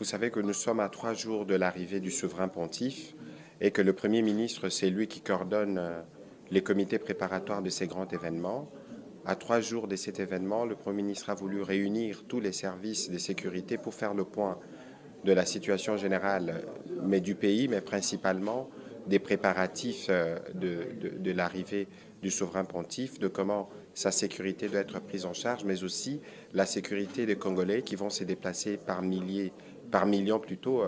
Vous savez que nous sommes à 3 jours de l'arrivée du souverain pontife et que le Premier ministre, c'est lui qui coordonne les comités préparatoires de ces grands événements. À 3 jours de cet événement, le Premier ministre a voulu réunir tous les services de sécurité pour faire le point de la situation générale, mais du pays, mais principalement des préparatifs de l'arrivée du souverain pontife, de comment sa sécurité doit être prise en charge, mais aussi la sécurité des Congolais qui vont se déplacer par milliers, par millions plutôt,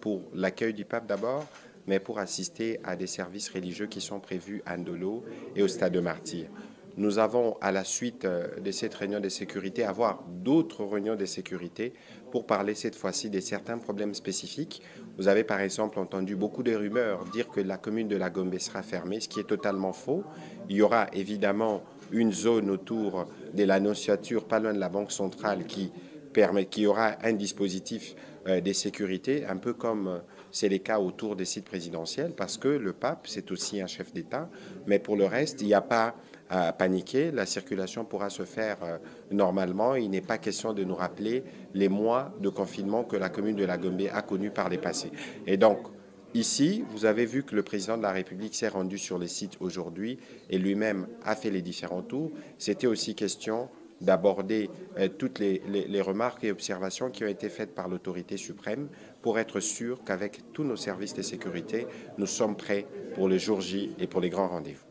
pour l'accueil du pape d'abord, mais pour assister à des services religieux qui sont prévus à Ndolo et au Stade de Martyrs. Nous avons, à la suite de cette réunion de sécurité, avoir d'autres réunions de sécurité pour parler cette fois-ci de certains problèmes spécifiques. Vous avez par exemple entendu beaucoup de rumeurs dire que la commune de la Gombe sera fermée, ce qui est totalement faux. Il y aura évidemment une zone autour de l'annonciature, pas loin de la Banque centrale, qui aura un dispositif de sécurité, un peu comme c'est le cas autour des sites présidentiels, parce que le pape, c'est aussi un chef d'État, mais pour le reste, il n'y a pas à paniquer, la circulation pourra se faire normalement. Il n'est pas question de nous rappeler les mois de confinement que la commune de la Gombe a connus par les passés. Et donc, ici, vous avez vu que le président de la République s'est rendu sur les sites aujourd'hui et lui-même a fait les différents tours. C'était aussi question d'aborder toutes les remarques et observations qui ont été faites par l'autorité suprême pour être sûr qu'avec tous nos services de sécurité, nous sommes prêts pour le jour J et pour les grands rendez-vous.